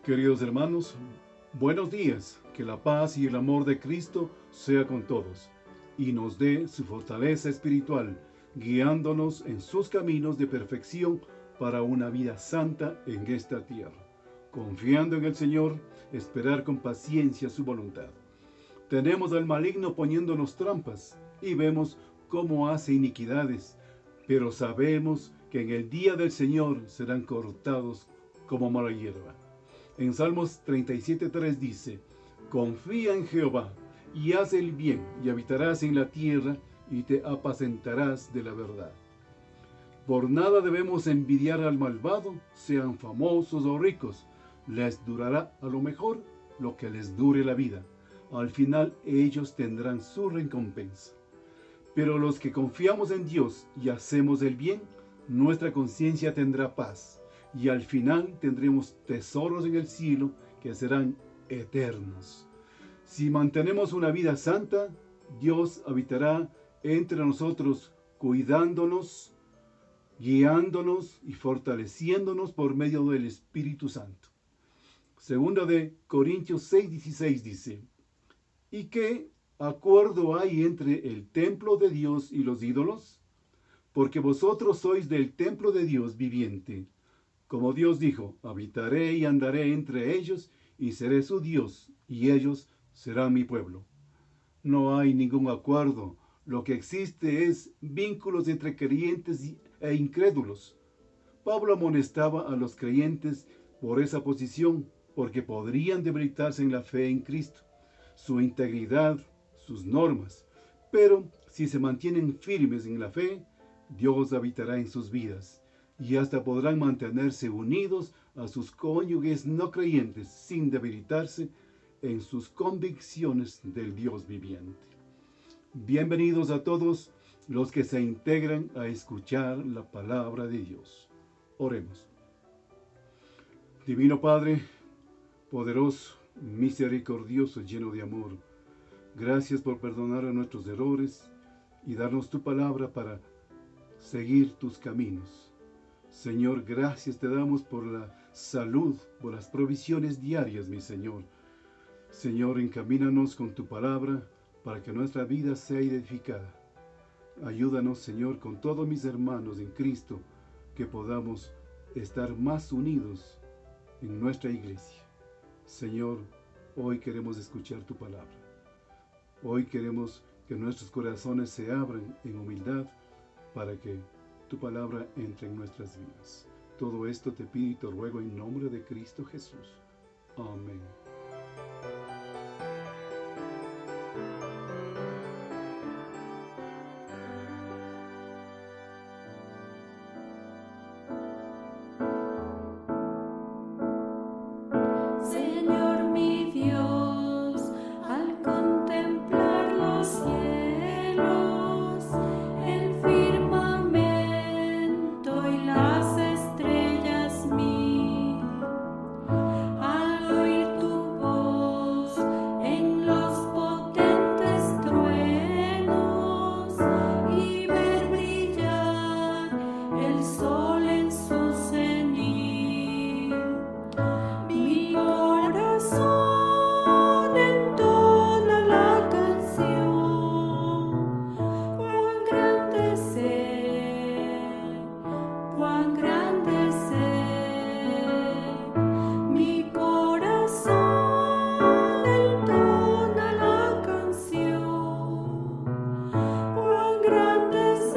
Queridos hermanos, buenos días. Que la paz y el amor de Cristo sea con todos y nos dé su fortaleza espiritual, guiándonos en sus caminos de perfección para una vida santa en esta tierra. Confiando en el Señor, esperar con paciencia su voluntad. Tenemos al maligno poniéndonos trampas y vemos cómo hace iniquidades, pero sabemos que en el día del Señor serán cortados como mala hierba. En Salmos 37:3 dice: confía en Jehová y haz el bien, y habitarás en la tierra y te apacentarás de la verdad. Por nada debemos envidiar al malvado, sean famosos o ricos. Les durará a lo mejor lo que les dure la vida. Al final ellos tendrán su recompensa. Pero los que confiamos en Dios y hacemos el bien, nuestra conciencia tendrá paz. Y al final tendremos tesoros en el cielo que serán eternos. Si mantenemos una vida santa, Dios habitará entre nosotros, cuidándonos, guiándonos y fortaleciéndonos por medio del Espíritu Santo. Segunda de Corintios 6:16 dice: ¿y qué acuerdo hay entre el templo de Dios y los ídolos? Porque vosotros sois del templo de Dios viviente. Como Dios dijo: habitaré y andaré entre ellos, y seré su Dios, y ellos serán mi pueblo. No hay ningún acuerdo. Lo que existe es vínculos entre creyentes e incrédulos. Pablo amonestaba a los creyentes por esa posición, porque podrían debilitarse en la fe en Cristo, su integridad, sus normas. Pero si se mantienen firmes en la fe, Dios habitará en sus vidas, y hasta podrán mantenerse unidos a sus cónyuges no creyentes sin debilitarse en sus convicciones del Dios viviente. Bienvenidos a todos los que se integran a escuchar la palabra de Dios. Oremos. Divino Padre, poderoso, misericordioso, lleno de amor, gracias por perdonar a nuestros errores y darnos tu palabra para seguir tus caminos. Señor, gracias te damos por la salud, por las provisiones diarias, mi Señor. Señor, encamínanos con tu palabra para que nuestra vida sea edificada. Ayúdanos, Señor, con todos mis hermanos en Cristo, que podamos estar más unidos en nuestra iglesia. Señor, hoy queremos escuchar tu palabra. Hoy queremos que nuestros corazones se abran en humildad para que tu palabra entre en nuestras vidas. Todo esto te pido y te ruego en nombre de Cristo Jesús. Amén. Señor mi Dios, al contemplar los cielos, el firmamento y las estrellas mil, al oír tu voz en los potentes truenos y ver brillar el sol en su cenit, mi corazón entona la canción. Cuán grande es mi corazón entona la canción. Cuán grande es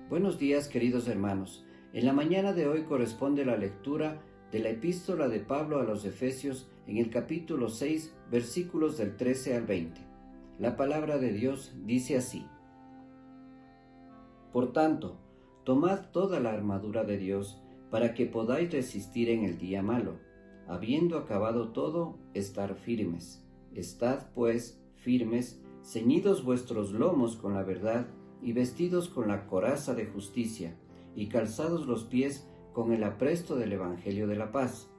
Buenos días, queridos hermanos. En la mañana de hoy corresponde la lectura de la epístola de Pablo a los Efesios en el capítulo 6, versículos del 13 al 20. La palabra de Dios dice así: Por tanto, tomad toda la armadura de Dios para que podáis resistir en el día malo, habiendo acabado todo, estar firmes. Estad, pues, firmes, ceñidos vuestros lomos con la verdad, y vestidos con la coraza de justicia, y calzados los pies con el apresto del Evangelio de la paz.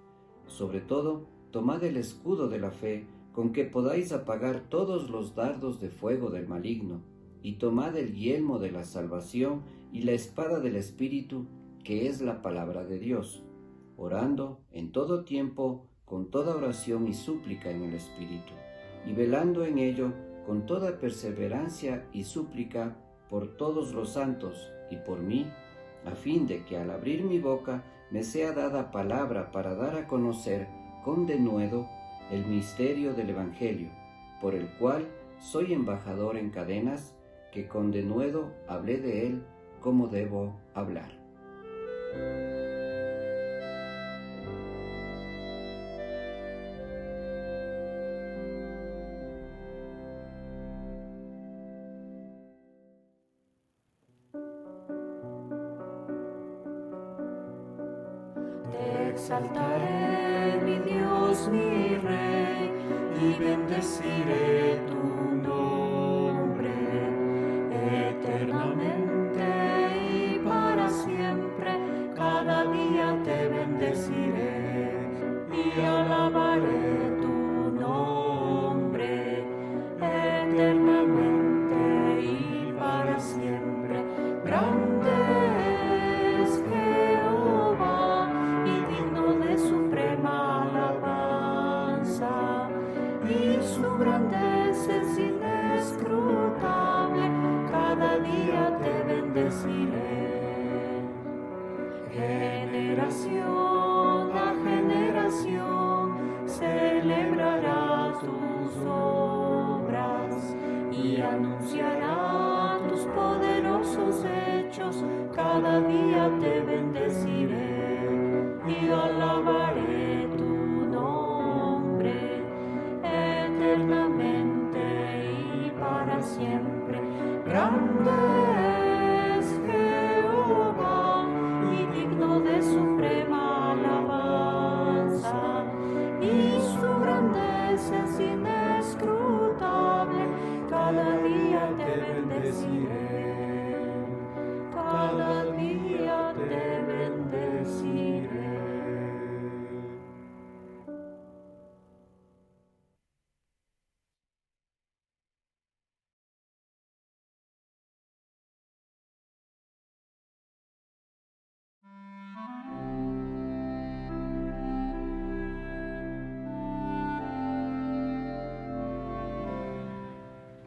Sobre todo, tomad el escudo de la fe, con que podáis apagar todos los dardos de fuego del maligno, y tomad el yelmo de la salvación y la espada del Espíritu, que es la palabra de Dios, orando en todo tiempo con toda oración y súplica en el Espíritu, y velando en ello con toda perseverancia y súplica por todos los santos y por mí, a fin de que al abrir mi boca me sea dada palabra para dar a conocer con denuedo el misterio del Evangelio, por el cual soy embajador en cadenas, que con denuedo hablé de él como debo hablar. Te exaltaré, mi Dios, mi Rey, y bendeciré tu nombre eternamente y para siempre. Cada día te bendeciré y alabaré tu nombre eternamente y para siempre. Grande es Jehová y digno de suprema alabanza, y su grandeza es inescrutable. Cada día te bendeciré. Generación a generación celebrará tus obras y anunciará tus poderosos hechos. Cada día te bendeciré y alabaré tu nombre eternamente y para siempre. Grande es Jehová y digno de suprema alabanza, y su grandeza es inescrutable. Cada día te bendeciré, cada día te bendeciré.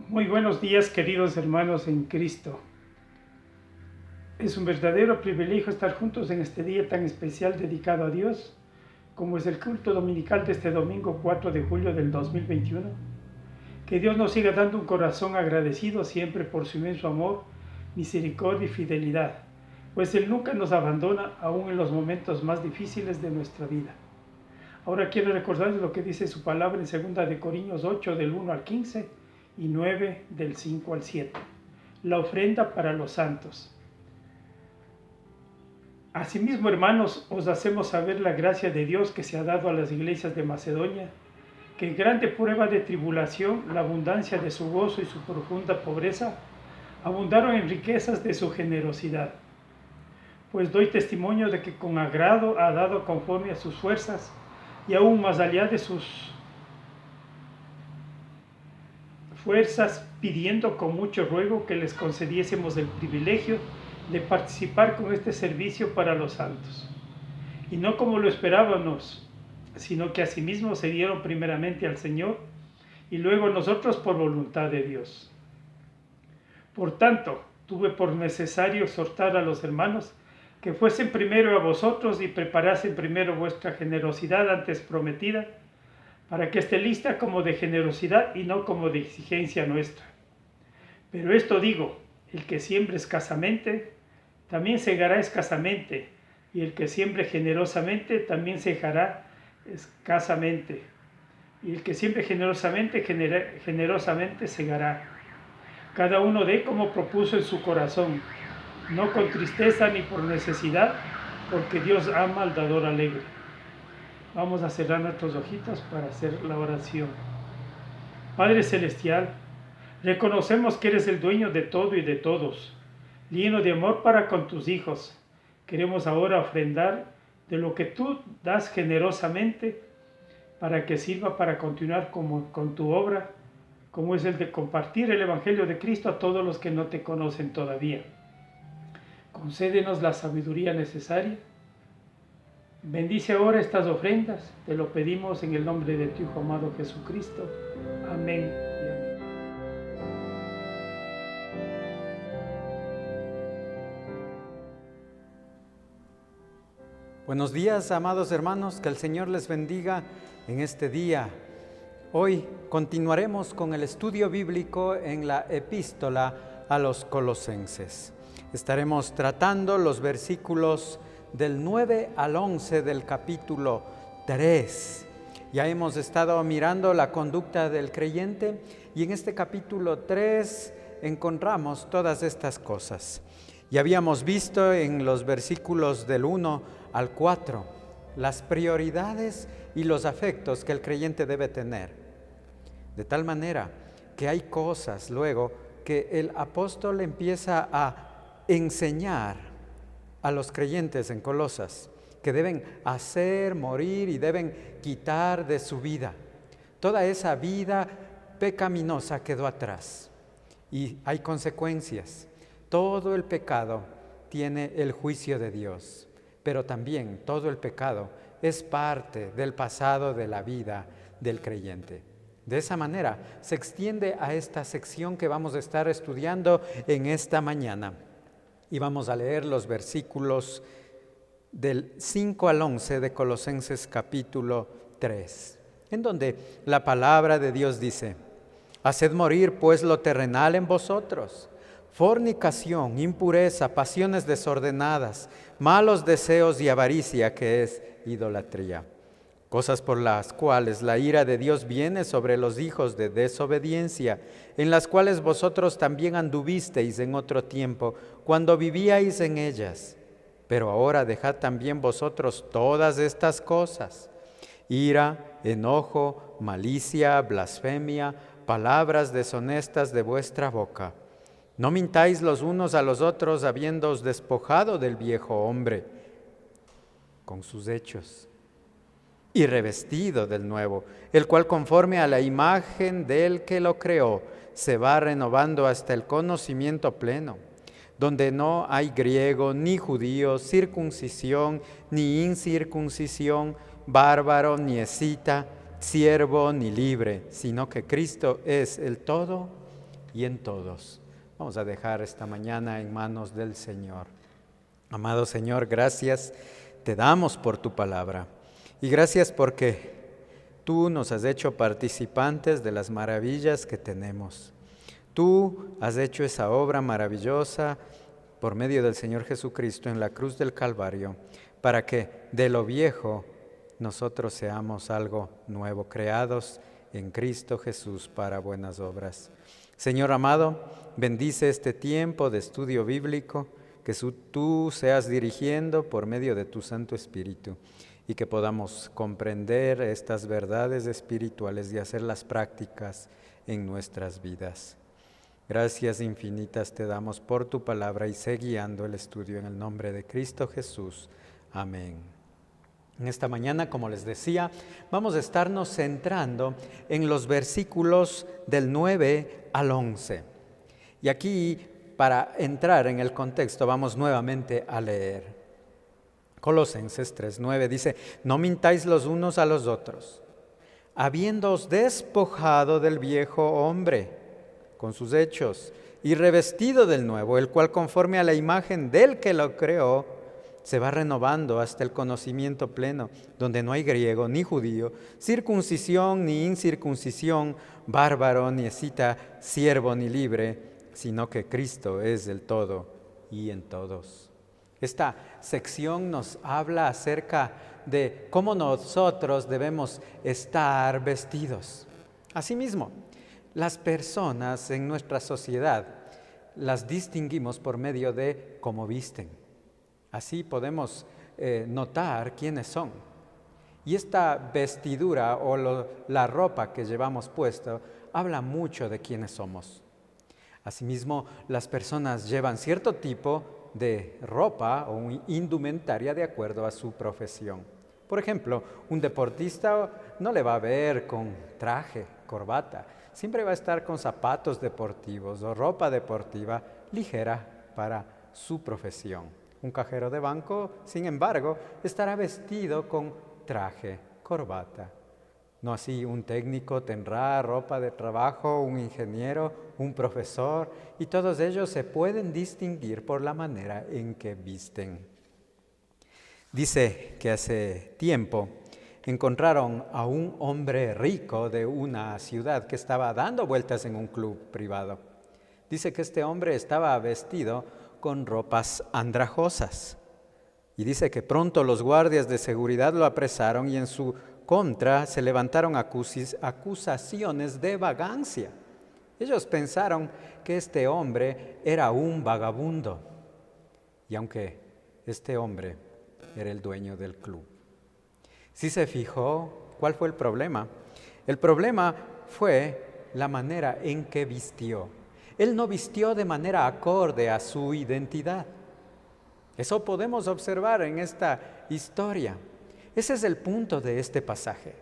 Muy buenos días, queridos hermanos en Cristo. Es un verdadero privilegio estar juntos en este día tan especial dedicado a Dios, como es el culto dominical de este domingo 4 de julio del 2021. Que Dios nos siga dando un corazón agradecido siempre por su inmenso amor, misericordia y fidelidad, pues Él nunca nos abandona, aún en los momentos más difíciles de nuestra vida. Ahora quiero recordarles lo que dice su palabra en 2 de Corintios 8 del 1 al 15 y 9 del 5 al 7. La ofrenda para los santos. Asimismo, hermanos, os hacemos saber la gracia de Dios que se ha dado a las iglesias de Macedonia, que en grande prueba de tribulación, la abundancia de su gozo y su profunda pobreza abundaron en riquezas de su generosidad. Pues doy testimonio de que con agrado ha dado conforme a sus fuerzas, y aún más allá de sus fuerzas, pidiendo con mucho ruego que les concediésemos el privilegio de participar con este servicio para los santos. Y no como lo esperábamos, sino que asimismo se dieron primeramente al Señor y luego a nosotros por voluntad de Dios. Por tanto, tuve por necesario exhortar a los hermanos que fuesen primero a vosotros y preparasen primero vuestra generosidad antes prometida, para que esté lista como de generosidad y no como de exigencia nuestra. Pero esto digo, el que siembra escasamente, también segará escasamente, y el que siembre generosamente también segará escasamente, y el que siembre generosamente, generosamente segará. Cada uno dé como propuso en su corazón, no con tristeza ni por necesidad, porque Dios ama al dador alegre. Vamos a cerrar nuestros ojitos para hacer la oración. Padre Celestial, reconocemos que eres el dueño de todo y de todos, lleno de amor para con tus hijos. Queremos ahora ofrendar de lo que tú das generosamente para que sirva para continuar con tu obra, como es el de compartir el Evangelio de Cristo a todos los que no te conocen todavía. Concédenos la sabiduría necesaria. Bendice ahora estas ofrendas, te lo pedimos en el nombre de tu Hijo amado Jesucristo. Amén y amén. Buenos días, amados hermanos, que el Señor les bendiga en este día. Hoy continuaremos con el estudio bíblico en la epístola a los Colosenses. Estaremos tratando los versículos del 9 al 11 del capítulo 3. Ya hemos estado mirando la conducta del creyente y en este capítulo 3 encontramos todas estas cosas. Ya habíamos visto en los versículos del 1 al 4 las prioridades y los afectos que el creyente debe tener. De tal manera que hay cosas luego que el apóstol empieza a enseñar a los creyentes en Colosas, que deben hacer, morir y deben quitar de su vida. Toda esa vida pecaminosa quedó atrás y hay consecuencias. Todo el pecado tiene el juicio de Dios, pero también todo el pecado es parte del pasado de la vida del creyente. De esa manera se extiende a esta sección que vamos a estar estudiando en esta mañana. Y vamos a leer los versículos del 5 al 11 de Colosenses capítulo 3, en donde la palabra de Dios dice: haced morir pues lo terrenal en vosotros, fornicación, impureza, pasiones desordenadas, malos deseos y avaricia, que es idolatría. Cosas por las cuales la ira de Dios viene sobre los hijos de desobediencia, en las cuales vosotros también anduvisteis en otro tiempo, cuando vivíais en ellas. Pero ahora dejad también vosotros todas estas cosas: ira, enojo, malicia, blasfemia, palabras deshonestas de vuestra boca. No mintáis los unos a los otros, habiéndoos despojado del viejo hombre con sus hechos, y revestido del nuevo, el cual conforme a la imagen del que lo creó, se va renovando hasta el conocimiento pleno, donde no hay griego ni judío, circuncisión ni incircuncisión, bárbaro ni escita, siervo ni libre, sino que Cristo es el todo y en todos. Vamos a dejar esta mañana en manos del Señor. Amado Señor, gracias te damos por tu palabra. Y gracias porque tú nos has hecho participantes de las maravillas que tenemos. Tú has hecho esa obra maravillosa por medio del Señor Jesucristo en la cruz del Calvario, para que de lo viejo nosotros seamos algo nuevo, creados en Cristo Jesús para buenas obras. Señor amado, bendice este tiempo de estudio bíblico, que tú seas dirigiendo por medio de tu Santo Espíritu, y que podamos comprender estas verdades espirituales y hacerlas prácticas en nuestras vidas. Gracias infinitas te damos por tu palabra y sé guiando el estudio en el nombre de Cristo Jesús. Amén. En esta mañana, como les decía, vamos a estarnos centrando en los versículos del 9 al 11. Y aquí, para entrar en el contexto, vamos nuevamente a leer. Colosenses 3:9 dice: no mintáis los unos a los otros, habiéndoos despojado del viejo hombre con sus hechos y revestido del nuevo, el cual conforme a la imagen del que lo creó, se va renovando hasta el conocimiento pleno, donde no hay griego ni judío, circuncisión ni incircuncisión, bárbaro ni escita, siervo ni libre, sino que Cristo es el todo y en todos. Esta sección nos habla acerca de cómo nosotros debemos estar vestidos. Asimismo, las personas en nuestra sociedad las distinguimos por medio de cómo visten. Así podemos notar quiénes son. Y esta vestidura o la ropa que llevamos puesto habla mucho de quiénes somos. Asimismo, las personas llevan cierto tipo de ropa o indumentaria de acuerdo a su profesión. Por ejemplo, un deportista no le va a ver con traje, corbata. Siempre va a estar con zapatos deportivos o ropa deportiva ligera para su profesión. Un cajero de banco, sin embargo, estará vestido con traje, corbata. No así, un técnico tendrá ropa de trabajo, un ingeniero, un profesor, y todos ellos se pueden distinguir por la manera en que visten. Dice que hace tiempo encontraron a un hombre rico de una ciudad que estaba dando vueltas en un club privado. Dice que este hombre estaba vestido con ropas andrajosas. Y dice que pronto los guardias de seguridad lo apresaron y en su contra se levantaron acusaciones de vagancia. Ellos pensaron que este hombre era un vagabundo. Y aunque este hombre era el dueño del club. ¿Sí se fijó cuál fue el problema? El problema fue la manera en que vistió. Él no vistió de manera acorde a su identidad. Eso podemos observar en esta historia. Ese es el punto de este pasaje.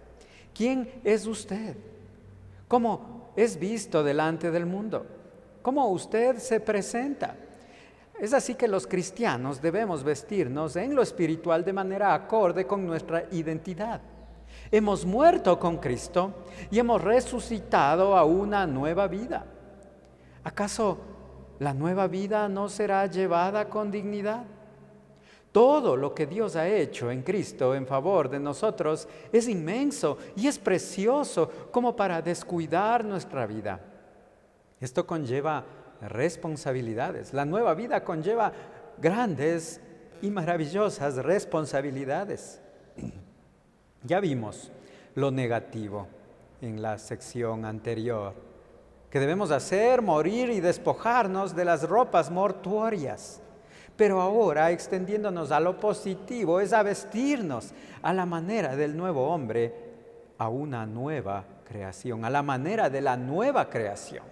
¿Quién es usted? ¿Cómo es visto delante del mundo? ¿Cómo usted se presenta? Es así que los cristianos debemos vestirnos en lo espiritual de manera acorde con nuestra identidad. Hemos muerto con Cristo y hemos resucitado a una nueva vida. ¿Acaso la nueva vida no será llevada con dignidad? Todo lo que Dios ha hecho en Cristo en favor de nosotros es inmenso y es precioso como para descuidar nuestra vida. Esto conlleva responsabilidades. La nueva vida conlleva grandes y maravillosas responsabilidades. Ya vimos lo negativo en la sección anterior, que debemos hacer, morir y despojarnos de las ropas mortuorias. Pero ahora, extendiéndonos a lo positivo, es a vestirnos a la manera del nuevo hombre, a una nueva creación, a la manera de la nueva creación.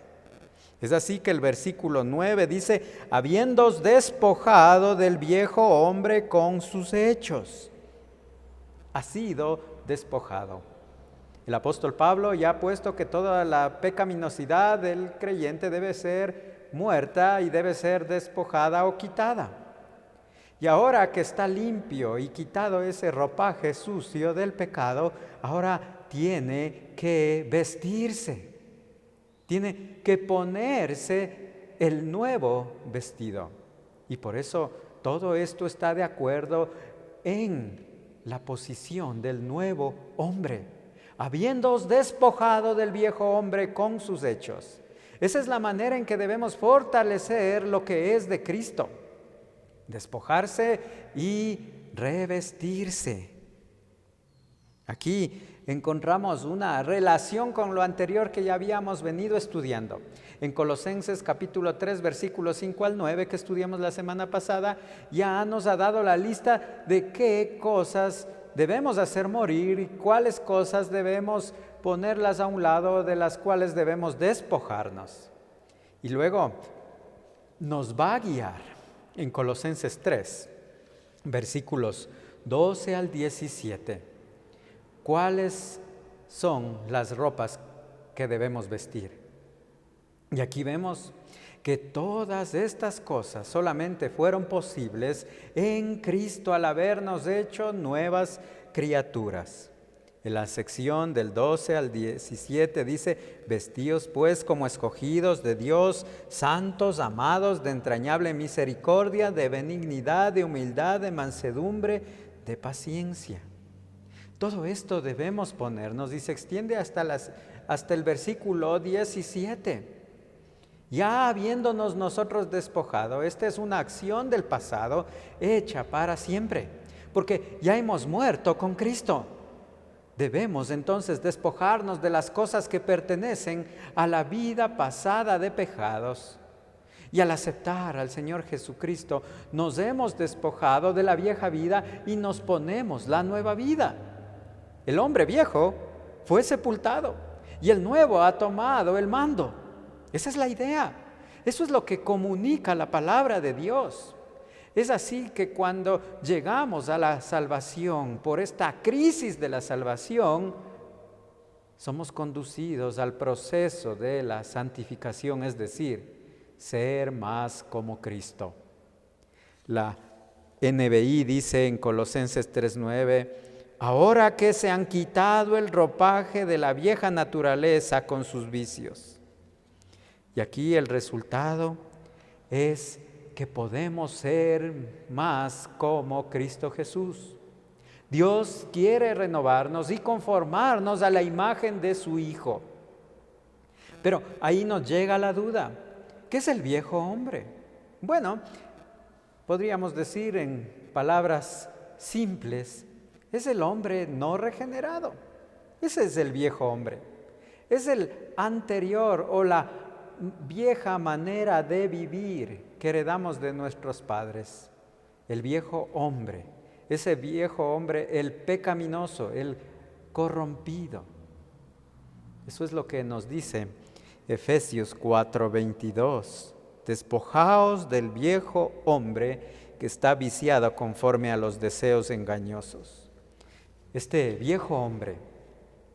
Es así que el versículo 9 dice, habiéndoos despojado del viejo hombre con sus hechos. Ha sido despojado. El apóstol Pablo ya ha puesto que toda la pecaminosidad del creyente debe ser muerta y debe ser despojada o quitada. Y ahora que está limpio y quitado ese ropaje sucio del pecado, ahora tiene que vestirse. Tiene que ponerse el nuevo vestido. Y por eso todo esto está de acuerdo en la posición del nuevo hombre, habiéndoos despojado del viejo hombre con sus hechos. Esa es la manera en que debemos fortalecer lo que es de Cristo. Despojarse y revestirse. Aquí encontramos una relación con lo anterior que ya habíamos venido estudiando. En Colosenses capítulo 3, versículos 5 al 9, que estudiamos la semana pasada, ya nos ha dado la lista de qué cosas debemos hacer morir y cuáles cosas debemos ponerlas a un lado, de las cuales debemos despojarnos. Y luego nos va a guiar en Colosenses 3, versículos 12 al 17. ¿Cuáles son las ropas que debemos vestir? Y aquí vemos que todas estas cosas solamente fueron posibles en Cristo al habernos hecho nuevas criaturas. En la sección del 12 al 17 dice, vestíos pues como escogidos de Dios, santos, amados, de entrañable misericordia, de benignidad, de humildad, de mansedumbre, de paciencia. Todo esto debemos ponernos y se extiende hasta el versículo 17. Ya habiéndonos nosotros despojado, esta es una acción del pasado hecha para siempre, porque ya hemos muerto con Cristo. Debemos entonces despojarnos de las cosas que pertenecen a la vida pasada de pecados. Y al aceptar al Señor Jesucristo, nos hemos despojado de la vieja vida y nos ponemos la nueva vida. El hombre viejo fue sepultado y el nuevo ha tomado el mando. Esa es la idea. Eso es lo que comunica la palabra de Dios. Es así que cuando llegamos a la salvación, por esta crisis de la salvación, somos conducidos al proceso de la santificación, es decir, ser más como Cristo. La NBI dice en Colosenses 3:9, ahora que se han quitado el ropaje de la vieja naturaleza con sus vicios. Y aquí el resultado es que podemos ser más como Cristo Jesús. Dios quiere renovarnos y conformarnos a la imagen de su Hijo. Pero ahí nos llega la duda. ¿Qué es el viejo hombre? Bueno, podríamos decir en palabras simples, es el hombre no regenerado. Ese es el viejo hombre. Es el anterior o la vieja manera de vivir que heredamos de nuestros padres. El viejo hombre, ese viejo hombre, el pecaminoso, el corrompido. Eso es lo que nos dice Efesios 4:22. Despojaos del viejo hombre que está viciado conforme a los deseos engañosos. Este viejo hombre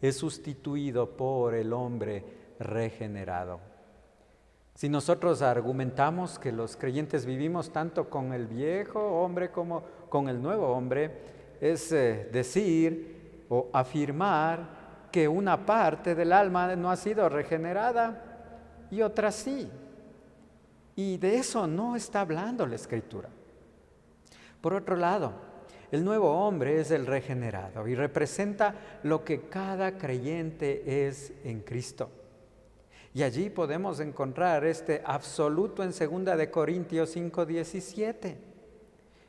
es sustituido por el hombre regenerado. Si nosotros argumentamos que los creyentes vivimos tanto con el viejo hombre como con el nuevo hombre, es decir o afirmar que una parte del alma no ha sido regenerada y otra sí. Y de eso no está hablando la Escritura. Por otro lado, el nuevo hombre es el regenerado y representa lo que cada creyente es en Cristo. Y allí podemos encontrar este absoluto en 2 de Corintios 5:17,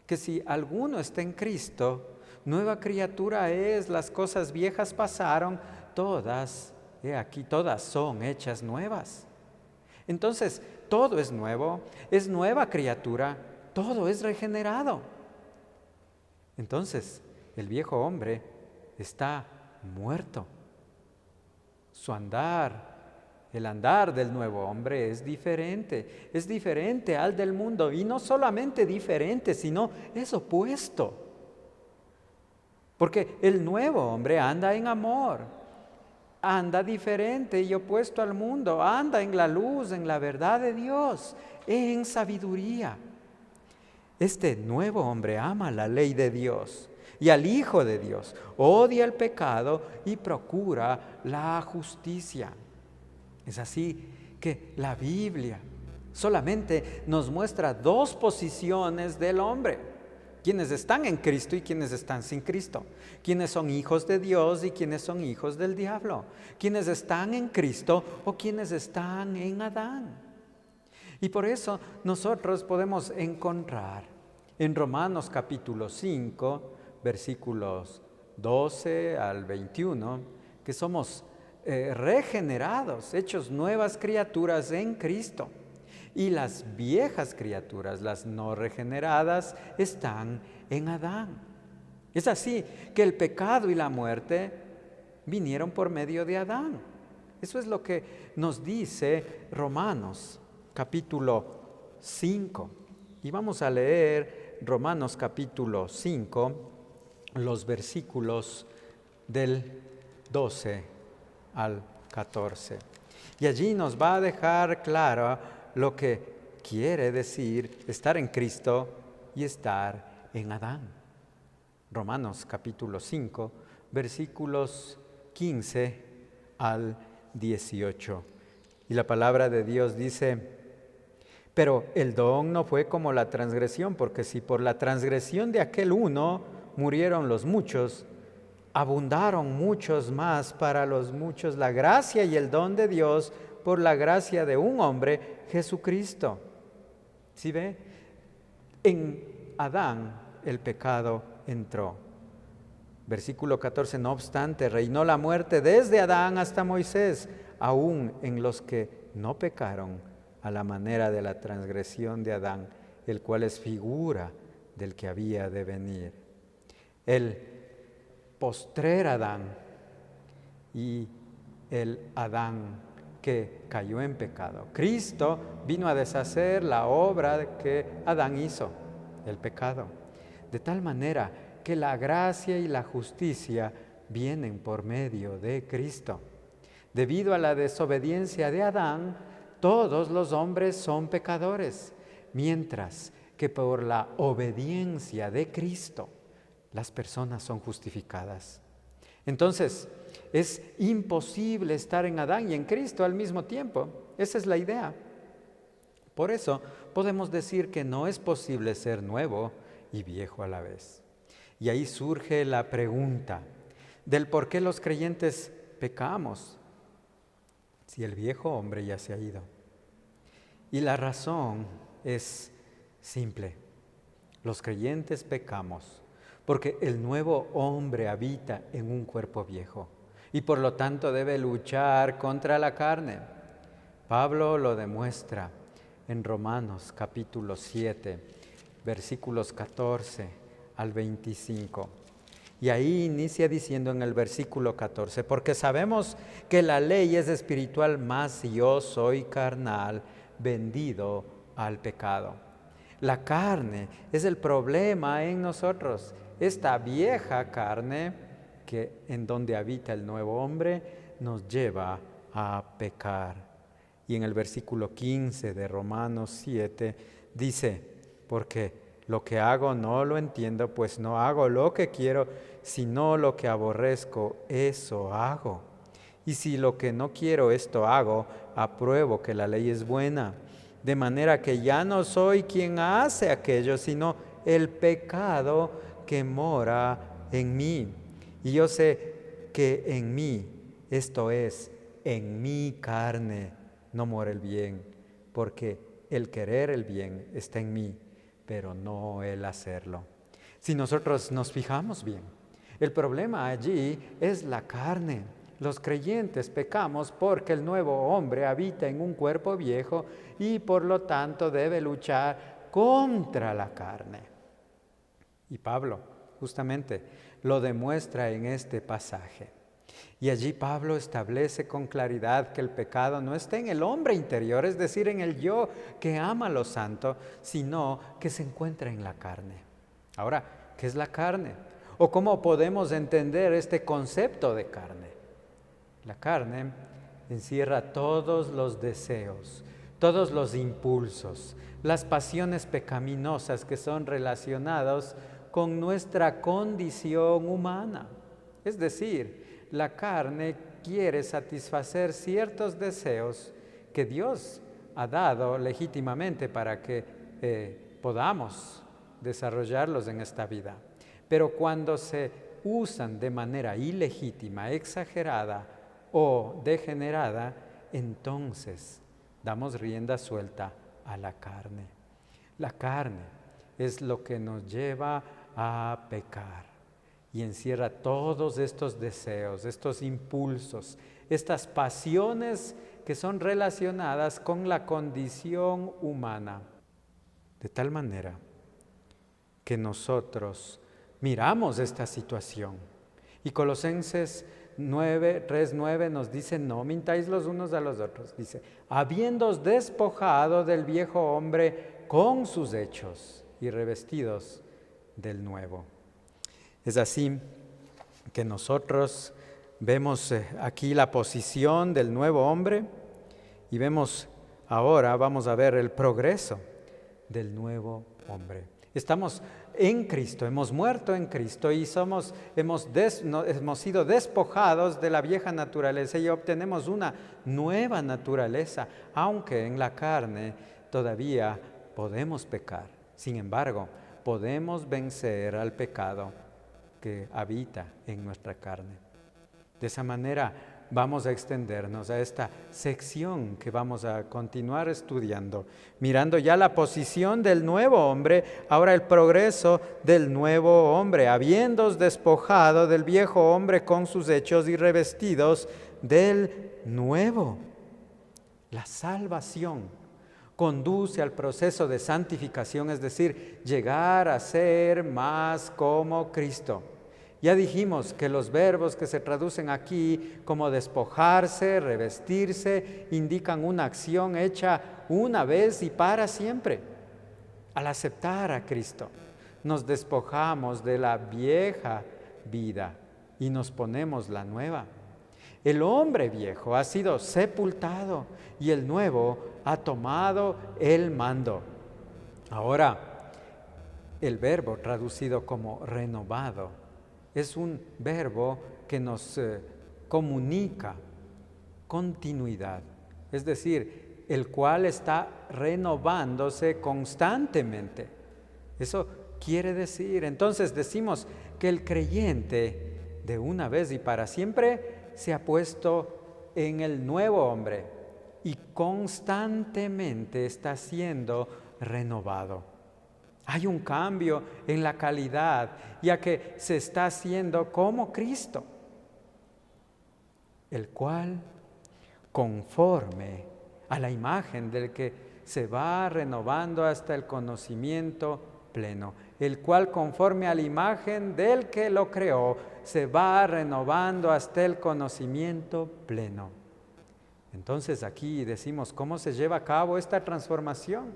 que si alguno está en Cristo, nueva criatura es, las cosas viejas pasaron, todas son hechas nuevas. Entonces, todo es nuevo, es nueva criatura, todo es regenerado. Entonces, el viejo hombre está muerto. Su andar, el andar del nuevo hombre es diferente al del mundo, y no solamente diferente, sino es opuesto. Porque el nuevo hombre anda en amor, anda diferente y opuesto al mundo, anda en la luz, en la verdad de Dios, en sabiduría. Este nuevo hombre ama la ley de Dios y al Hijo de Dios, odia el pecado y procura la justicia. Es así que la Biblia solamente nos muestra dos posiciones del hombre: quienes están en Cristo y quienes están sin Cristo, quienes son hijos de Dios y quienes son hijos del diablo, quienes están en Cristo o quienes están en Adán. Y por eso nosotros podemos encontrar en Romanos capítulo 5, versículos 12 al 21, que somos regenerados, hechos nuevas criaturas en Cristo. Y las viejas criaturas, las no regeneradas, están en Adán. Es así que el pecado y la muerte vinieron por medio de Adán. Eso es lo que nos dice Romanos capítulo 5. Y vamos a leer Romanos capítulo 5, los versículos del 12 al 14. Y allí nos va a dejar claro lo que quiere decir estar en Cristo y estar en Adán. Romanos capítulo 5, versículos 15 al 18. Y la palabra de Dios dice: pero el don no fue como la transgresión, porque si por la transgresión de aquel uno murieron los muchos, abundaron muchos más para los muchos la gracia y el don de Dios por la gracia de un hombre, Jesucristo. ¿Sí ve? En Adán el pecado entró. Versículo 14, no obstante, reinó la muerte desde Adán hasta Moisés, aún en los que no pecaron a la manera de la transgresión de Adán, el cual es figura del que había de venir. El postrer Adán y el Adán que cayó en pecado. Cristo vino a deshacer la obra que Adán hizo, el pecado, de tal manera que la gracia y la justicia vienen por medio de Cristo. Debido a la desobediencia de Adán, todos los hombres son pecadores, mientras que por la obediencia de Cristo, las personas son justificadas. Entonces, es imposible estar en Adán y en Cristo al mismo tiempo. Esa es la idea. Por eso podemos decir que no es posible ser nuevo y viejo a la vez. Y ahí surge la pregunta del por qué los creyentes pecamos si el viejo hombre ya se ha ido. Y la razón es simple. Los creyentes pecamos porque el nuevo hombre habita en un cuerpo viejo y por lo tanto debe luchar contra la carne. Pablo lo demuestra en Romanos capítulo 7, versículos 14 al 25. Y ahí inicia diciendo en el versículo 14, porque sabemos que la ley es espiritual, mas yo soy carnal, vendido al pecado. La carne es el problema en nosotros. Esta vieja carne, que en donde habita el nuevo hombre, nos lleva a pecar. Y en el versículo 15 de Romanos 7 dice, porque lo que hago no lo entiendo, pues no hago lo que quiero, sino lo que aborrezco, eso hago. Y si lo que no quiero, esto hago, apruebo que la ley es buena. De manera que ya no soy quien hace aquello, sino el pecado que mora en mí. Y yo sé que en mí, esto es, en mi carne, no mora el bien, porque el querer el bien está en mí, pero no el hacerlo. Si nosotros nos fijamos bien, el problema allí es la carne. Los creyentes pecamos porque el nuevo hombre habita en un cuerpo viejo y por lo tanto debe luchar contra la carne. Y Pablo justamente lo demuestra en este pasaje. Y allí Pablo establece con claridad que el pecado no está en el hombre interior, es decir, en el yo que ama lo santo, sino que se encuentra en la carne. Ahora, ¿qué es la carne? ¿O cómo podemos entender este concepto de carne? La carne encierra todos los deseos, todos los impulsos, las pasiones pecaminosas que son relacionados con nuestra condición humana. Es decir, la carne quiere satisfacer ciertos deseos que Dios ha dado legítimamente para que podamos desarrollarlos en esta vida. Pero cuando se usan de manera ilegítima, exagerada o degenerada, entonces damos rienda suelta a la carne. La carne es lo que nos lleva a pecar y encierra todos estos deseos, estos impulsos, estas pasiones que son relacionadas con la condición humana. De tal manera que nosotros miramos esta situación. Y Colosenses 3:9 nos dice, no mintáis los unos a los otros. Dice, habiéndoos despojado del viejo hombre con sus hechos y revestidos del nuevo. Es así que nosotros vemos aquí la posición del nuevo hombre y vemos ahora, vamos a ver el progreso del nuevo hombre. Estamos en Cristo, hemos muerto en Cristo y hemos sido despojados de la vieja naturaleza y obtenemos una nueva naturaleza, aunque en la carne todavía podemos pecar. Sin embargo, podemos vencer al pecado que habita en nuestra carne. De esa manera vamos a extendernos a esta sección que vamos a continuar estudiando, mirando ya la posición del nuevo hombre, ahora el progreso del nuevo hombre, habiéndoos despojado del viejo hombre con sus hechos y revestidos del nuevo. La salvación conduce al proceso de santificación, es decir, llegar a ser más como Cristo. Ya dijimos que los verbos que se traducen aquí como despojarse, revestirse, indican una acción hecha una vez y para siempre. Al aceptar a Cristo, nos despojamos de la vieja vida y nos ponemos la nueva. El hombre viejo ha sido sepultado y el nuevo ha tomado el mando. Ahora, el verbo traducido como renovado es un verbo que nos comunica continuidad, es decir, el cual está renovándose constantemente. Eso quiere decir, entonces decimos que el creyente de una vez y para siempre se ha puesto en el nuevo hombre y constantemente está siendo renovado. Hay un cambio en la calidad, ya que se está haciendo como Cristo, el cual, conforme a la imagen del que se va renovando hasta el conocimiento pleno, el cual, conforme a la imagen del que lo creó, se va renovando hasta el conocimiento pleno. Entonces aquí decimos, ¿cómo se lleva a cabo esta transformación?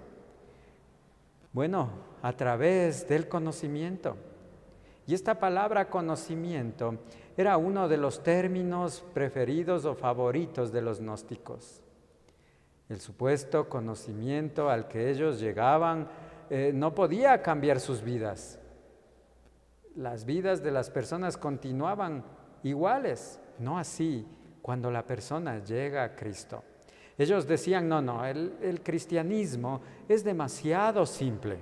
Bueno, a través del conocimiento. Y esta palabra conocimiento era uno de los términos preferidos o favoritos de los gnósticos. El supuesto conocimiento al que ellos llegaban no podía cambiar sus vidas. Las vidas de las personas continuaban iguales, no así cuando la persona llega a Cristo. Ellos decían, no, el cristianismo es demasiado simple.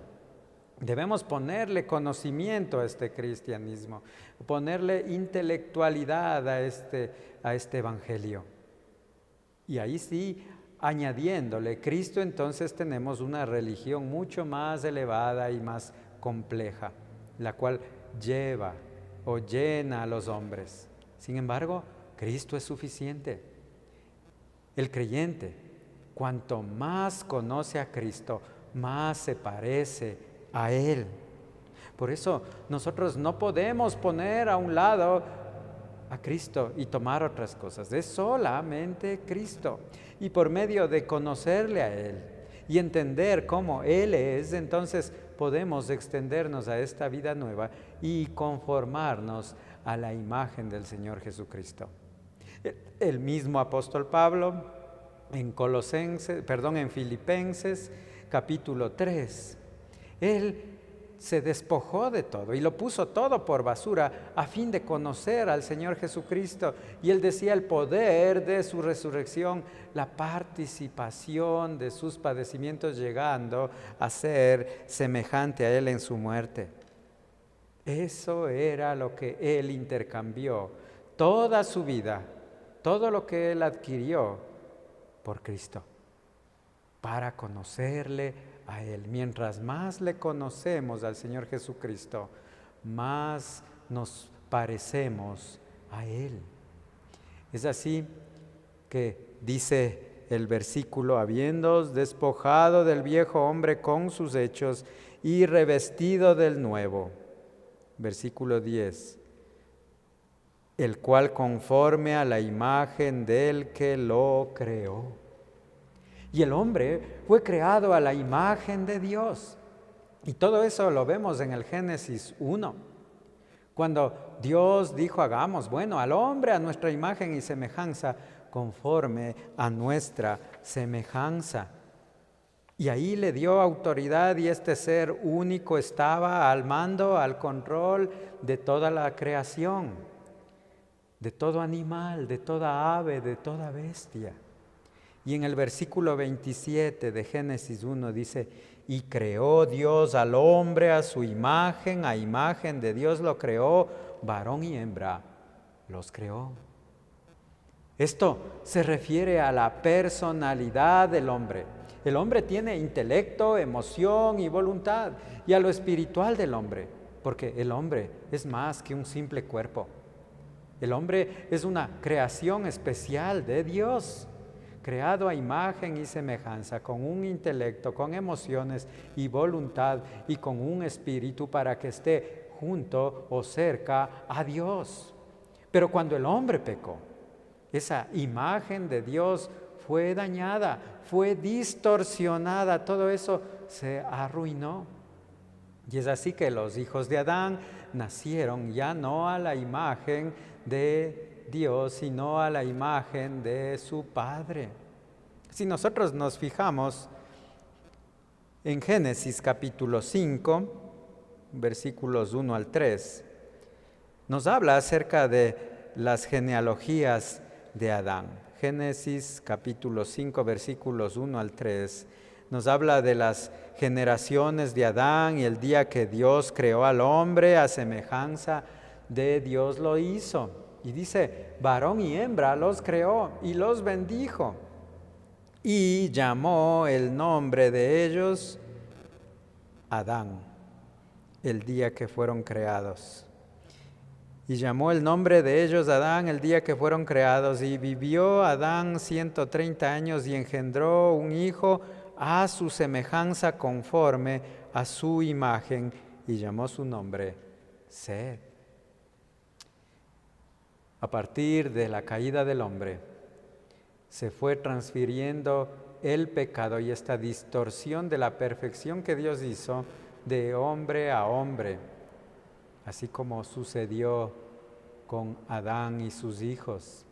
Debemos ponerle conocimiento a este cristianismo, ponerle intelectualidad a este evangelio. Y ahí sí, añadiéndole Cristo, entonces tenemos una religión mucho más elevada y más compleja, la cual lleva o llena a los hombres. Sin embargo, Cristo es suficiente. El creyente, cuanto más conoce a Cristo, más se parece a Él. Por eso nosotros no podemos poner a un lado a Cristo y tomar otras cosas. Es solamente Cristo. Y por medio de conocerle a Él y entender cómo Él es, entonces podemos extendernos a esta vida nueva y conformarnos a la imagen del Señor Jesucristo. El mismo apóstol Pablo en Filipenses capítulo 3, él se despojó de todo y lo puso todo por basura a fin de conocer al Señor Jesucristo. Y él decía el poder de su resurrección, la participación de sus padecimientos, llegando a ser semejante a él en su muerte. Eso era lo que él intercambió, toda su vida, todo lo que él adquirió por Cristo, para conocerle a Él. Mientras más le conocemos al Señor Jesucristo, más nos parecemos a Él. Es así que dice el versículo, habiéndoos despojado del viejo hombre con sus hechos y revestido del nuevo. Versículo 10. El cual conforme a la imagen del que lo creó. Y el hombre fue creado a la imagen de Dios. Y todo eso lo vemos en el Génesis 1. Cuando Dios dijo, hagamos, al hombre a nuestra imagen y semejanza, conforme a nuestra semejanza. Y ahí le dio autoridad y este ser único estaba al mando, al control de toda la creación, de todo animal, de toda ave, de toda bestia. Y en el versículo 27 de Génesis 1 dice, y creó Dios al hombre a su imagen, a imagen de Dios lo creó, varón y hembra los creó. Esto se refiere a la personalidad del hombre. El hombre tiene intelecto, emoción y voluntad, y a lo espiritual del hombre, porque el hombre es más que un simple cuerpo. El hombre es una creación especial de Dios, creado a imagen y semejanza, con un intelecto, con emociones y voluntad, y con un espíritu para que esté junto o cerca a Dios. Pero cuando el hombre pecó, esa imagen de Dios fue dañada, fue distorsionada, todo eso se arruinó. Y es así que los hijos de Adán nacieron ya no a la imagen de Dios, sino a la imagen de su Padre. Si nosotros nos fijamos en Génesis capítulo 5, versículos 1 al 3, nos habla acerca de las genealogías de Adán. Génesis capítulo 5, versículos 1 al 3, nos habla de las generaciones de Adán y el día que Dios creó al hombre, a semejanza de Dios lo hizo. Y dice, varón y hembra los creó y los bendijo. Y llamó el nombre de ellos Adán, el día que fueron creados. Y llamó el nombre de ellos Adán el día que fueron creados. Y vivió Adán 130 años y engendró un hijo a su semejanza conforme a su imagen, y llamó su nombre Set. A partir de la caída del hombre, se fue transfiriendo el pecado y esta distorsión de la perfección que Dios hizo de hombre a hombre, así como sucedió con Adán y sus hijos.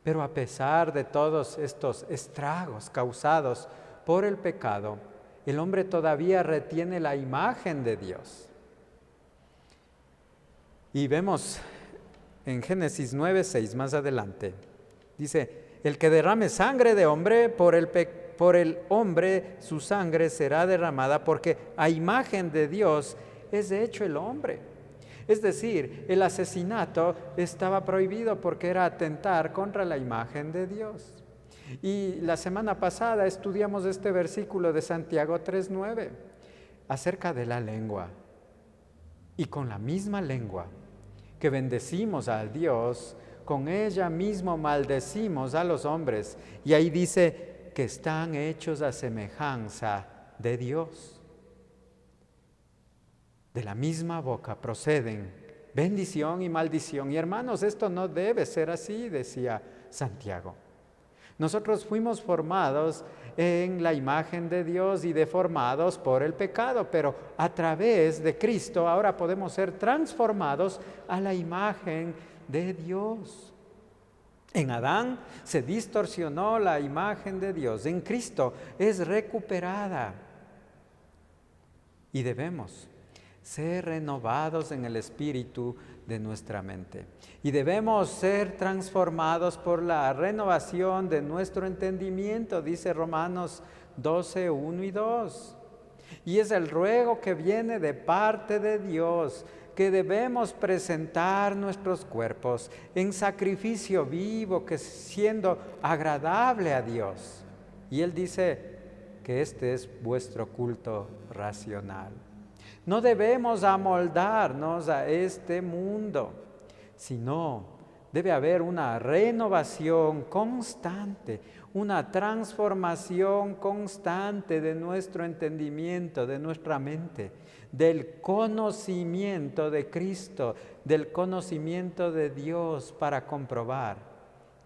Pero a pesar de todos estos estragos causados por el pecado, el hombre todavía retiene la imagen de Dios. Y vemos en Génesis 9:6 más adelante, dice, el que derrame sangre de hombre, por el hombre su sangre será derramada, porque a imagen de Dios es hecho el hombre. Es decir, el asesinato estaba prohibido porque era atentar contra la imagen de Dios. Y la semana pasada estudiamos este versículo de Santiago 3:9 acerca de la lengua. Y con la misma lengua que bendecimos a Dios, con ella mismo maldecimos a los hombres. Y ahí dice que están hechos a semejanza de Dios. De la misma boca proceden bendición y maldición. Y hermanos, esto no debe ser así, decía Santiago. Nosotros fuimos formados en la imagen de Dios y deformados por el pecado, pero a través de Cristo ahora podemos ser transformados a la imagen de Dios. En Adán se distorsionó la imagen de Dios, en Cristo es recuperada y debemos ser renovados en el espíritu de nuestra mente. Y debemos ser transformados por la renovación de nuestro entendimiento, dice Romanos 12, 1 y 2. Y es el ruego que viene de parte de Dios, que debemos presentar nuestros cuerpos en sacrificio vivo, que siendo agradable a Dios. Y Él dice que este es vuestro culto racional. No debemos amoldarnos a este mundo, sino debe haber una renovación constante, una transformación constante de nuestro entendimiento, de nuestra mente, del conocimiento de Cristo, del conocimiento de Dios para comprobar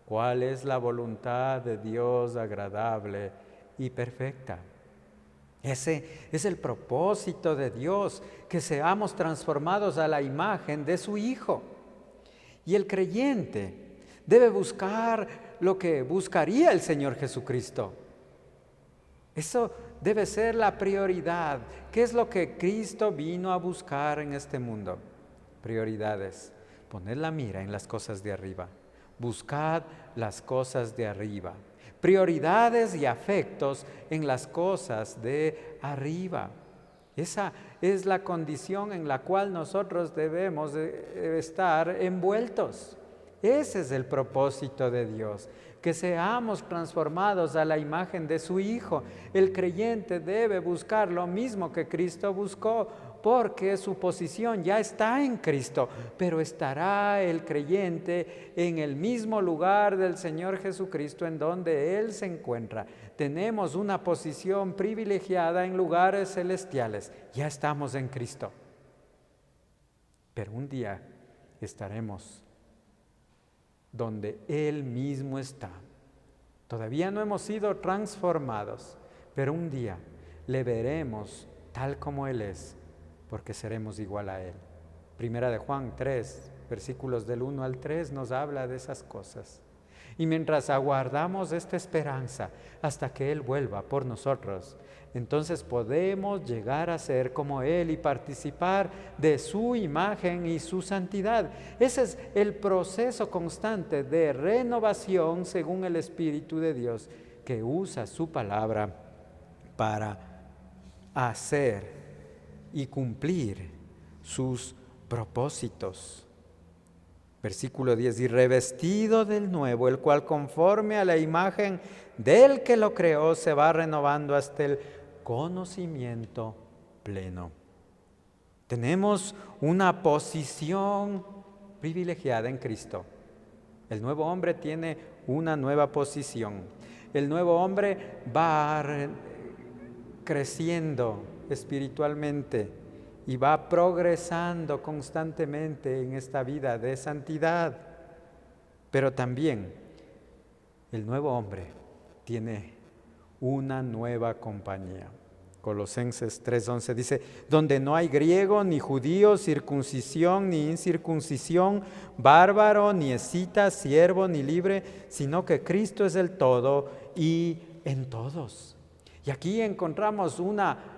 cuál es la voluntad de Dios agradable y perfecta. Ese es el propósito de Dios, que seamos transformados a la imagen de su Hijo. Y el creyente debe buscar lo que buscaría el Señor Jesucristo. Eso debe ser la prioridad. ¿Qué es lo que Cristo vino a buscar en este mundo? Prioridades. Poned la mira en las cosas de arriba. Buscad las cosas de arriba. Prioridades y afectos en las cosas de arriba. Esa es la condición en la cual nosotros debemos estar envueltos. Ese es el propósito de Dios, que seamos transformados a la imagen de su Hijo. El creyente debe buscar lo mismo que Cristo buscó, porque su posición ya está en Cristo, pero estará el creyente en el mismo lugar del Señor Jesucristo en donde Él se encuentra. Tenemos una posición privilegiada en lugares celestiales, ya estamos en Cristo, pero un día estaremos donde Él mismo está. Todavía no hemos sido transformados, pero un día le veremos tal como Él es, porque seremos igual a Él. Primera de Juan 3, versículos del 1 al 3 nos habla de esas cosas. Y mientras aguardamos esta esperanza hasta que Él vuelva por nosotros, entonces podemos llegar a ser como Él y participar de su imagen y su santidad. Ese es el proceso constante de renovación según el Espíritu de Dios, que usa su palabra para hacer y cumplir sus propósitos. Versículo 10, y revestido del nuevo, el cual conforme a la imagen del que lo creó se va renovando hasta el conocimiento pleno. Tenemos una posición privilegiada en Cristo. El nuevo hombre tiene una nueva posición. El nuevo hombre va creciendo espiritualmente y va progresando constantemente en esta vida de santidad. Pero también el nuevo hombre tiene una nueva compañía. Colosenses 3:11 dice, donde no hay griego ni judío, circuncisión ni incircuncisión, bárbaro ni escita, siervo ni libre, sino que Cristo es el todo y en todos. Y aquí encontramos una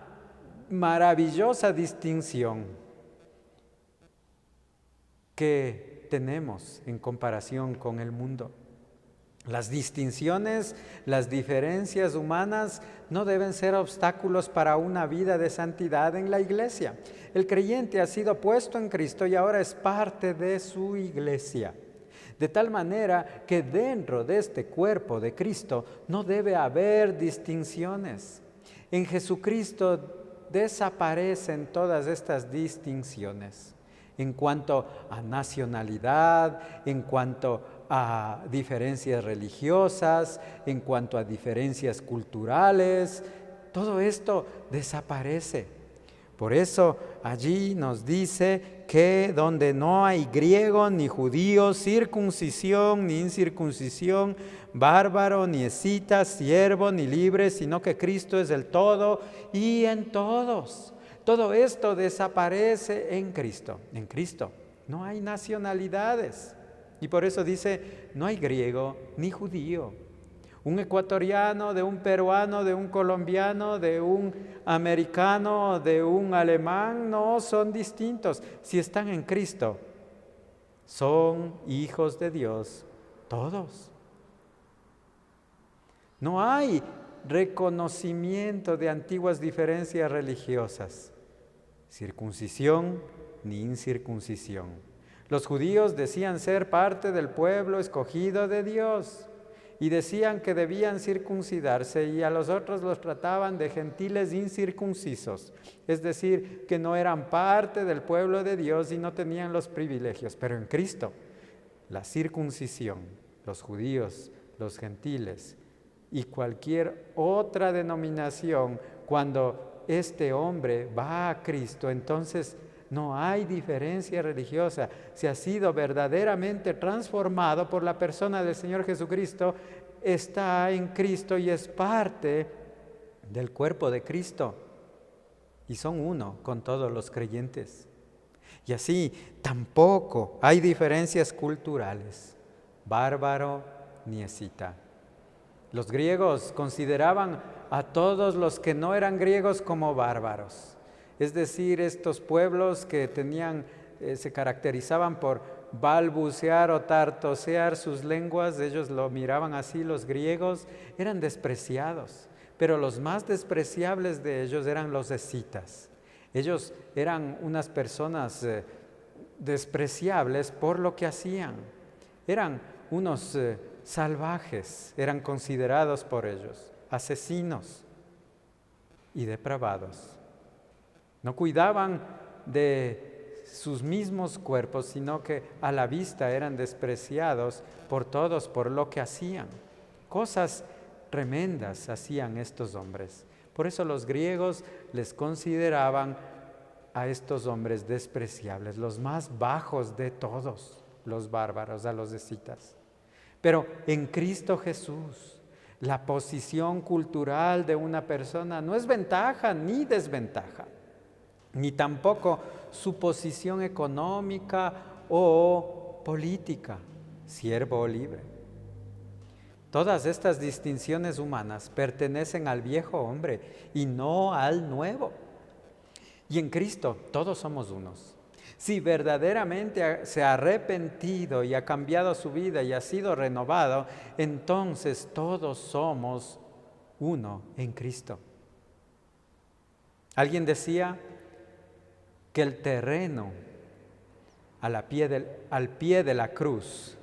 maravillosa distinción que tenemos en comparación con el mundo. Las distinciones, las diferencias humanas no deben ser obstáculos para una vida de santidad en la iglesia. El creyente ha sido puesto en Cristo y ahora es parte de su iglesia. De tal manera que dentro de este cuerpo de Cristo no debe haber distinciones. En Jesucristo desaparecen todas estas distinciones en cuanto a nacionalidad, en cuanto a diferencias religiosas, en cuanto a diferencias culturales. Todo esto desaparece. Por eso allí nos dice que donde no hay griego ni judío, circuncisión ni incircuncisión, bárbaro ni escita, siervo ni libre, sino que Cristo es el todo y en todos. Todo esto desaparece en Cristo. En Cristo no hay nacionalidades. Y por eso dice, no hay griego ni judío. Un ecuatoriano, de un peruano, de un colombiano, de un americano, de un alemán, no son distintos. Si están en Cristo, son hijos de Dios todos. No hay reconocimiento de antiguas diferencias religiosas, circuncisión ni incircuncisión. Los judíos decían ser parte del pueblo escogido de Dios y decían que debían circuncidarse, y a los otros los trataban de gentiles incircuncisos, es decir, que no eran parte del pueblo de Dios y no tenían los privilegios. Pero en Cristo, la circuncisión, los judíos, los gentiles y cualquier otra denominación, cuando este hombre va a Cristo, entonces no hay diferencia religiosa. Se ha sido verdaderamente transformado por la persona del Señor Jesucristo, está en Cristo y es parte del cuerpo de Cristo. Y son uno con todos los creyentes. Y así tampoco hay diferencias culturales, bárbaro ni escita. Los griegos consideraban a todos los que no eran griegos como bárbaros. Es decir, estos pueblos que se caracterizaban por balbucear o tartosear sus lenguas, ellos lo miraban así, los griegos eran despreciados, pero los más despreciables de ellos eran los escitas. Ellos eran unas personas despreciables por lo que hacían. Eran unos salvajes, eran considerados por ellos asesinos y depravados. No cuidaban de sus mismos cuerpos, sino que a la vista eran despreciados por todos por lo que hacían. Cosas tremendas hacían estos hombres. Por eso los griegos les consideraban a estos hombres despreciables, los más bajos de todos los bárbaros, a los escitas. Pero en Cristo Jesús, la posición cultural de una persona no es ventaja ni desventaja, ni tampoco su posición económica o política, siervo o libre. Todas estas distinciones humanas pertenecen al viejo hombre y no al nuevo. Y en Cristo todos somos unos. Si verdaderamente se ha arrepentido y ha cambiado su vida y ha sido renovado, entonces todos somos uno en Cristo. Alguien decía que el terreno al pie de la cruz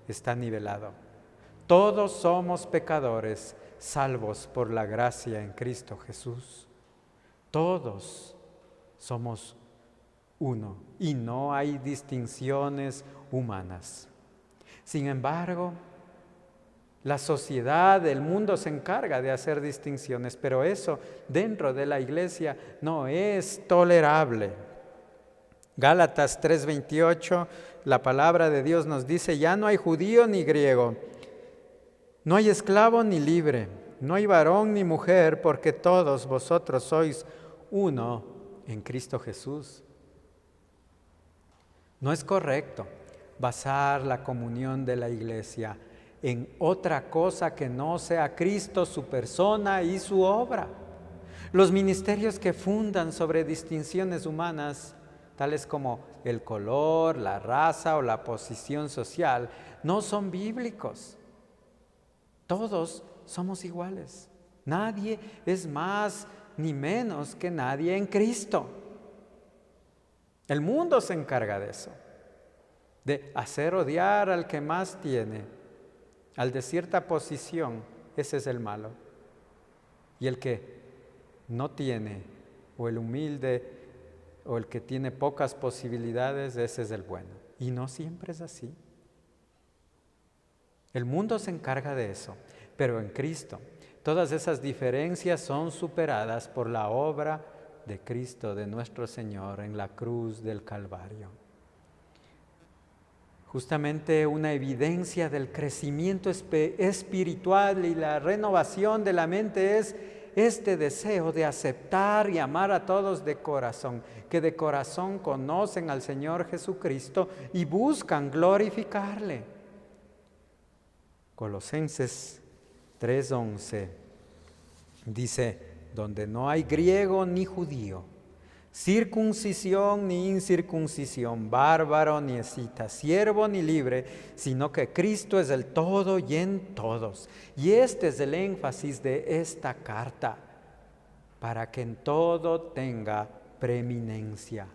está nivelado. Todos somos pecadores, salvos por la gracia en Cristo Jesús. Todos somos uno y no hay distinciones humanas. Sin embargo, la sociedad, el mundo se encarga de hacer distinciones, pero eso dentro de la iglesia no es tolerable. Gálatas 3:28, la palabra de Dios nos dice: ya no hay judío ni griego, no hay esclavo ni libre, no hay varón ni mujer, porque todos vosotros sois uno en Cristo Jesús. No es correcto basar la comunión de la iglesia en otra cosa que no sea Cristo, su persona y su obra. Los ministerios que fundan sobre distinciones humanas, tales como el color, la raza o la posición social, no son bíblicos. Todos somos iguales. Nadie es más ni menos que nadie en Cristo. El mundo se encarga de eso, de hacer odiar al que más tiene, al de cierta posición. Ese es el malo. Y el que no tiene, o el humilde, o el que tiene pocas posibilidades, ese es el bueno. Y no siempre es así. El mundo se encarga de eso, pero en Cristo todas esas diferencias son superadas por la obra de Cristo, de nuestro Señor, en la cruz del Calvario. Justamente una evidencia del crecimiento espiritual y la renovación de la mente es este deseo de aceptar y amar a todos de corazón, que de corazón conocen al Señor Jesucristo y buscan glorificarle. Colosenses 3:11 dice: donde no hay griego ni judío, circuncisión ni incircuncisión, bárbaro ni escita, siervo ni libre, sino que Cristo es el todo y en todos. Y este es el énfasis de esta carta, para que en todo tenga preeminencia.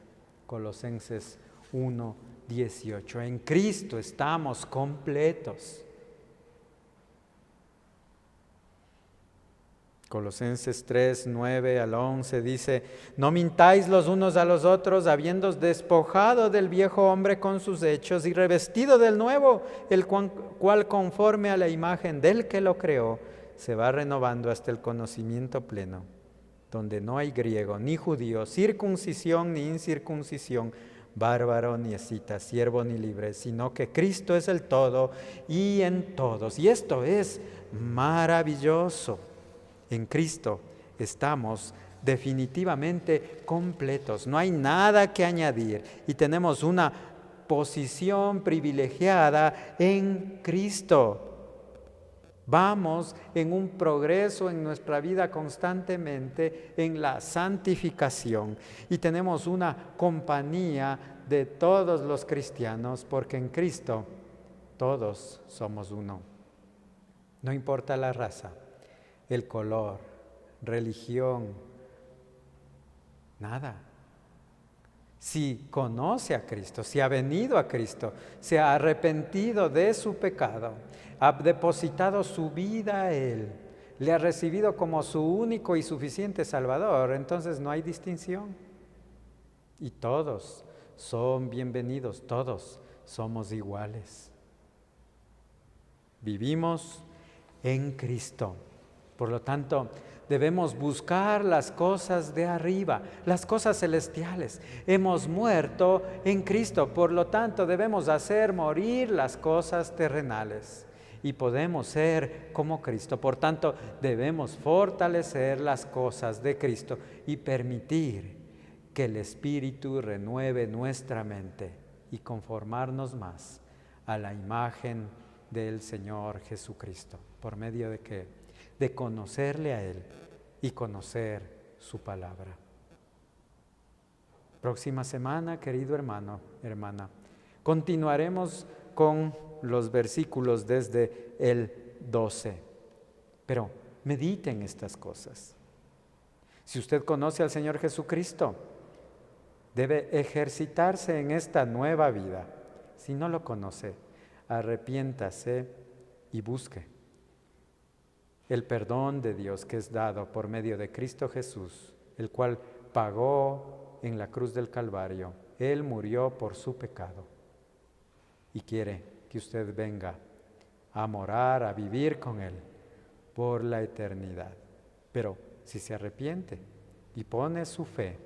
Colosenses 1:18. En Cristo estamos completos. Colosenses 3:9-11 dice: no mintáis los unos a los otros, habiéndoos despojado del viejo hombre con sus hechos y revestido del nuevo, el cual conforme a la imagen del que lo creó, se va renovando hasta el conocimiento pleno, donde no hay griego ni judío, circuncisión ni incircuncisión, bárbaro ni escita, siervo ni libre, sino que Cristo es el todo y en todos. Y esto es maravilloso. En Cristo estamos definitivamente completos, no hay nada que añadir y tenemos una posición privilegiada en Cristo. Vamos en un progreso en nuestra vida constantemente en la santificación y tenemos una compañía de todos los cristianos, porque en Cristo todos somos uno. No importa la raza, el color, religión, nada. Si conoce a Cristo, si ha venido a Cristo, se ha arrepentido de su pecado, ha depositado su vida a Él, le ha recibido como su único y suficiente Salvador, entonces no hay distinción. Y todos son bienvenidos, todos somos iguales. Vivimos en Cristo. Por lo tanto, debemos buscar las cosas de arriba, las cosas celestiales. Hemos muerto en Cristo, por lo tanto debemos hacer morir las cosas terrenales y podemos ser como Cristo. Por tanto, debemos fortalecer las cosas de Cristo y permitir que el Espíritu renueve nuestra mente y conformarnos más a la imagen del Señor Jesucristo. ¿Por medio de qué? De conocerle a Él y conocer su palabra. Próxima semana, querido hermano, hermana, continuaremos con los versículos desde el 12. Pero mediten estas cosas. Si usted conoce al Señor Jesucristo, debe ejercitarse en esta nueva vida. Si no lo conoce, arrepiéntase y busque el perdón de Dios que es dado por medio de Cristo Jesús, el cual pagó en la cruz del Calvario. Él murió por su pecado y quiere que usted venga a morar, a vivir con Él por la eternidad. Pero si se arrepiente y pone su fe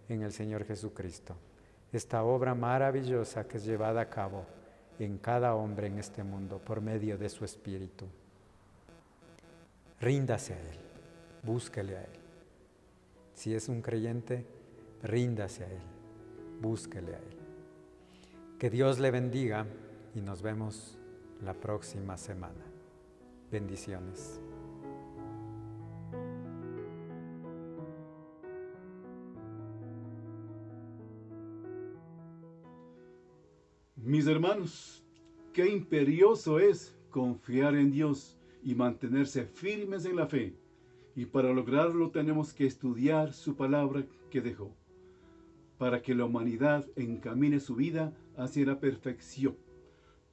en el Señor Jesucristo, esta obra maravillosa que es llevada a cabo en cada hombre en este mundo por medio de su Espíritu, ríndase a Él, búsquele a Él. Si es un creyente, ríndase a Él, búsquele a Él. Que Dios le bendiga y nos vemos la próxima semana. Bendiciones. Mis hermanos, qué imperioso es confiar en Dios y mantenerse firmes en la fe. Y para lograrlo tenemos que estudiar su palabra que dejó, para que la humanidad encamine su vida hacia la perfección.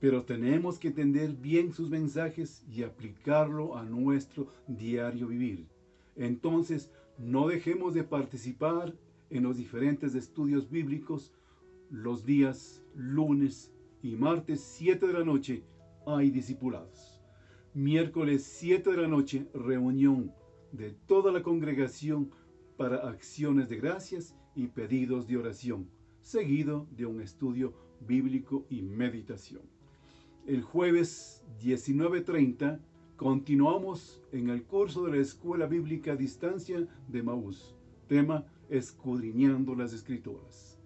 Pero tenemos que entender bien sus mensajes y aplicarlo a nuestro diario vivir. Entonces, no dejemos de participar en los diferentes estudios bíblicos. Los días lunes y martes 7 de la noche hay discipulados. Miércoles 7 de la noche, reunión de toda la congregación para acciones de gracias y pedidos de oración, seguido de un estudio bíblico y meditación. El jueves 19:30 continuamos en el curso de la Escuela Bíblica a Distancia de Maús, tema Escudriñando las Escrituras.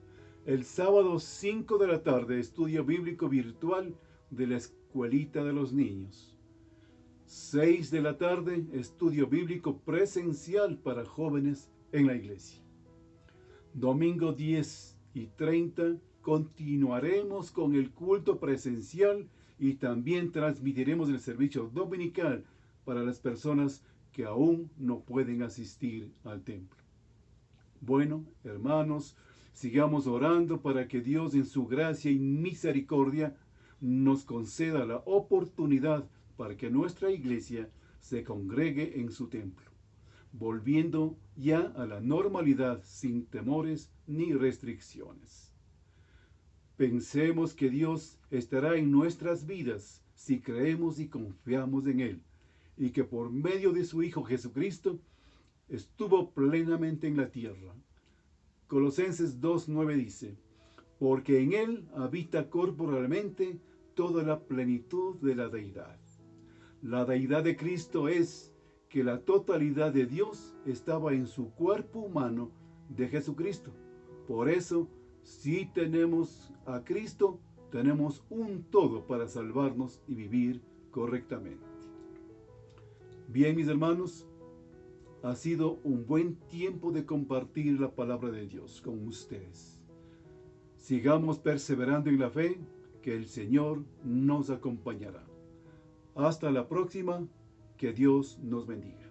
El sábado 5 de la tarde, estudio bíblico virtual de la Escuelita de los Niños. 6 de la tarde, estudio bíblico presencial para jóvenes en la iglesia. Domingo 10:30, continuaremos con el culto presencial y también transmitiremos el servicio dominical para las personas que aún no pueden asistir al templo. Bueno, hermanos, sigamos orando para que Dios en su gracia y misericordia nos conceda la oportunidad para que nuestra iglesia se congregue en su templo, volviendo ya a la normalidad sin temores ni restricciones. Pensemos que Dios estará en nuestras vidas si creemos y confiamos en Él, y que por medio de su Hijo Jesucristo estuvo plenamente en la tierra. Colosenses 2:9 dice: porque en Él habita corporalmente toda la plenitud de la deidad. La deidad de Cristo es que la totalidad de Dios estaba en su cuerpo humano de Jesucristo. Por eso, si tenemos a Cristo, tenemos un todo para salvarnos y vivir correctamente. Bien, mis hermanos, ha sido un buen tiempo de compartir la palabra de Dios con ustedes. Sigamos perseverando en la fe, que el Señor nos acompañará. Hasta la próxima, que Dios nos bendiga.